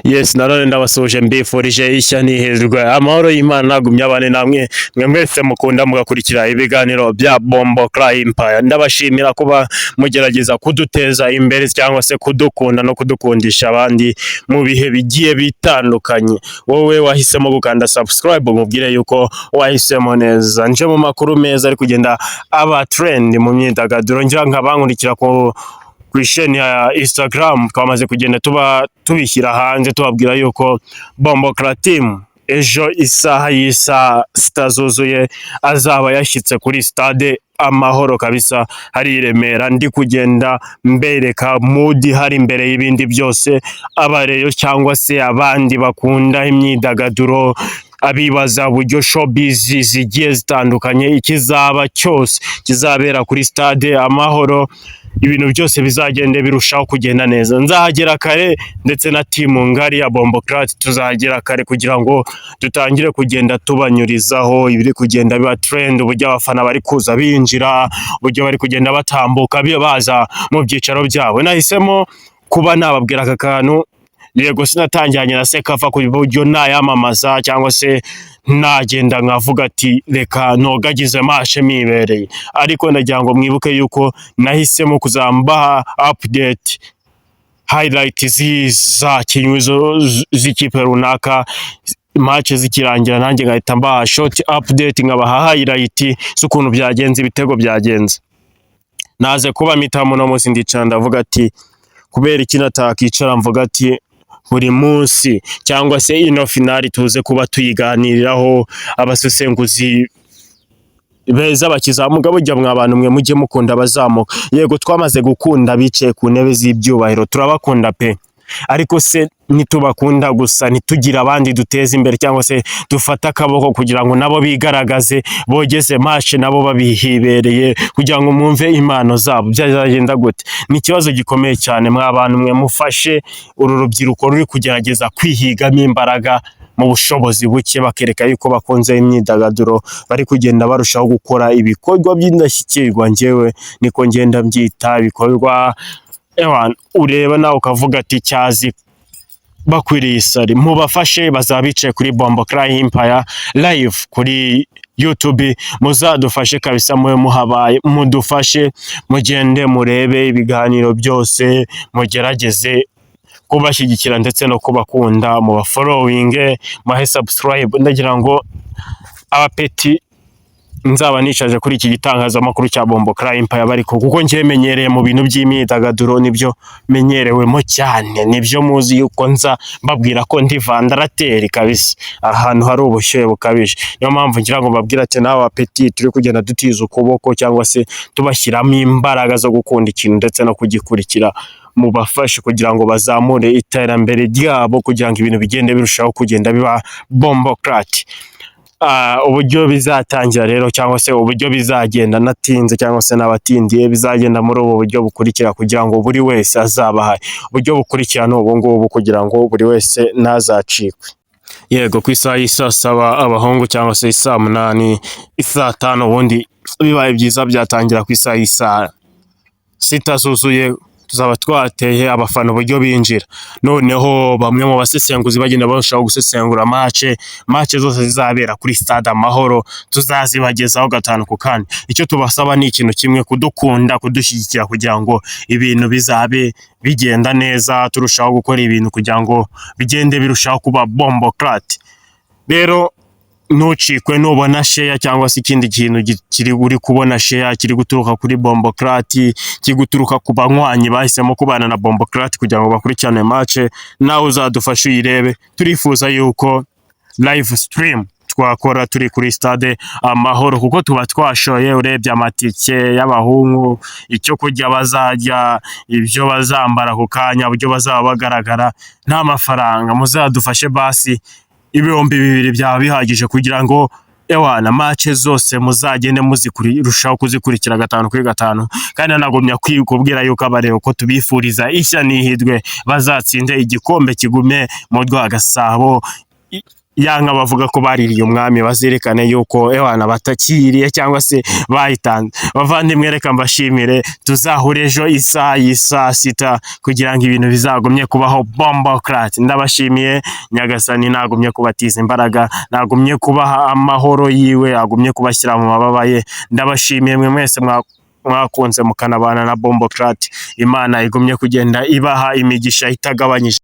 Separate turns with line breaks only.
Yes, nanone ndabasoje mbifurije ishya nihezwa amahoro y'Imana nagumye abane namwe mwe mwese mukunda mugakurikira ibiganiro bya Bombo Cry Empire. Ndabashimira kuba mugerageza kuduteza imbere cyangwa se kudukunda no kudukundisha abandi mu bihe bigiye bitandukanye. Wowe wahisemo gukanda subscribe mubwire yuko wahisemo neza. Nje mu makuru meza ari kugenda aba trend mu myidagaduro, ngira nkabankurikira ko kwisheni ya Instagram twamaze kugenda tubishyira hanze tubabwira yuko Bombo Cry Team ejo isaha y'isa sita zuzuye azaba yashyitse kuri stade Amahoro kabisa hari i Remera. Ndi kugenda mbereka mood hari imbere y'ibindi byose, abareyo cyangwa se abandi bakunda imyidagaduro abibaza uburyo showbiz zigiye zitandukanye ikizaba cyose kizabera kuri stade Amahoro, ibintu byose bizagende birushaho kugenda neza. Nzahagera kare ndetse na timu ngari ya Bombo Cry tuzahagera kare kugira ngo dutangire kugenda tubanyurizaho ibiri kugenda biba trend, uburyo abafana bari kuza binjira, uburyo bari kugenda batambuka baza mu byicaro byabo. Nahisemo kuba nababwira aka kantu, yego sinatangiranye na Sekafa ku buryo nayamamaza cyangwa se nagenda nkavuga ati reka nogagize mashe mibereye, ariko ndagira ngo mwibuke yuko nahisemo kuzambaha update highlight za kinyuzo z'ikipe runaka, match zikirangira nanjye ngahita mbaha short update nkabaha highlight z'ukuntu byagenze, ibitego byagenze. Naze kuba mitamo no munsi ndicara ndavuga ati kubera iki natakicara mvuga ati buri munsi cyangwa se ino finali tuze kuba tuyiganiriraho, abasesenguzi beza bakizamuka burya mwabantu mwe mujye mukunda bazamuka. Yego twamaze gukunda bicaye ku ntebe z'ibyubahiro, turabakunda pe, ariko se nitubakunda gusa nitugira abandi duteza imbere cyangwa se dufata akaboko kugira ngo nabo bigaragaze bogeze match nabo babihibereye kugira ngo mwumve impano zabo byazagenda gute? Ni ikibazo gikomeye cyane. Mwabantu mwe mufashe uru rubyiruko ruri kugerageza kwihigamo imbaraga mu bushobozi buke, bakereka yuko bakunze imyidagaduro, bari kugenda barushaho gukora ibikorwa by'indashyikirwa. Njyewe niko ngenda mbyita ibikorwa ureba nawe ukavuga ati cyazi bakwiriye isari. Mubafashe bazabicaye kuri Bombo Cry Empire live kuri YouTube, muzadufashe kabisa, mwe muhabaye mudufashe, mugende murebe ibiganiro byose, mugerageze kubashyigikira ndetse no kubakunda, mu following, muhe subscribe. Ndagira ngo abapeti nzaba nicaje kuri iki gitangazamakuru cya Bombo Cry Empire bariko, kuko njye menyereye mu bintu by'imyidagaduro, nibyo menyerewemo cyane, nibyo muzi yuko nza mbabwira ko ndi vandarateri kabisa ahantu hari ubushyuhe bukabije. Niyo mpamvu ngira ngo mbabwira ati nawe apeti turi kugenda dutiza ukuboko cyangwa se tubashyiramo imbaraga zo gukunda ikintu ndetse no kugikurikira, mubafashe kugira ngo bazamure iterambere ryabo, kugira ngo ibintu bigende birushaho kugenda biba Bombo Cry. Uburyo bizatangira rero cyangwa se uburyo bizagenda natinze cyangwa se nabatindiye bizagenda muri ubu buryo bukurikira kugira ngo buri wese azabahaye. Uburyo bukurikira n'ubu ngubu kugira ngo buri wese nazacikwe. Yego ku isaha y'isa saba abahungu cyangwa se isa 8 isa 5 ubundi bibaye byiza byatangira ku isaha y'isa 6 zuzuye, tuzaba twateye abafana uburyo binjira. Noneho bamwe mu basesenguzi bagenda barushaho gusesengura match zose zizabera kuri stade Amahoro, tuzazibagezaho gatanu ku kandi. Icyo tubasaba ni ikintu kimwe, kudukunda, kudushyigikira kugira ngo ibintu bizabe bigenda neza, turushaho gukora ibintu kugira ngo bigende birushaho kuba Bombo Cry. Rero ntucikwe nubona share cyangwa se ikindi kintu kiri uri kubona share kiri guturuka kuri Bombo Cry, kiri guturuka ku banywanyi bahisemo kubana na Bombo Cry kugira ngo bakurikirane match, nawe uzadufashe uyirebe. Turifuza yuko live stream twakora turi kuri stade Amahoro, kuko tuba twashoye urebye amatike y'abahungu, icyo kujya bazajya, ibyo bazambara ku kanya, uburyo bazaba bagaragara, nta mafaranga. Muzadufashe basi ibihumbi 2 byaba bihagije kugira ngo ewana match zose muzagende rushaho kuzikurikira gatanu kuri gatanu. Kandi nagomya kwikubwira yuko abarero ko tubifuriza ishya nihidwe, bazatsinde igikombe kigume mu Rwagasabo. yanka bavuga ko baririye umwami bazirikane yuko ewana batakiriye cyangwa se bahitanze. Bavandimwe reka mbashimire, tuzahure ejo isaha y'isa sita kugira ngo ibintu bizagumye kubaho Bomboclat. Ndabashimiye, Nyagasani nagumye kubatiza imbaraga, nagumye kubaha amahoro yiwe, agumye kubashyira mu mababa ye. Ndabashimiye mwe mwese mwakunze mukanabana na Bomboclat. Imana igumye kugenda ibaha imigisha itagabanyije.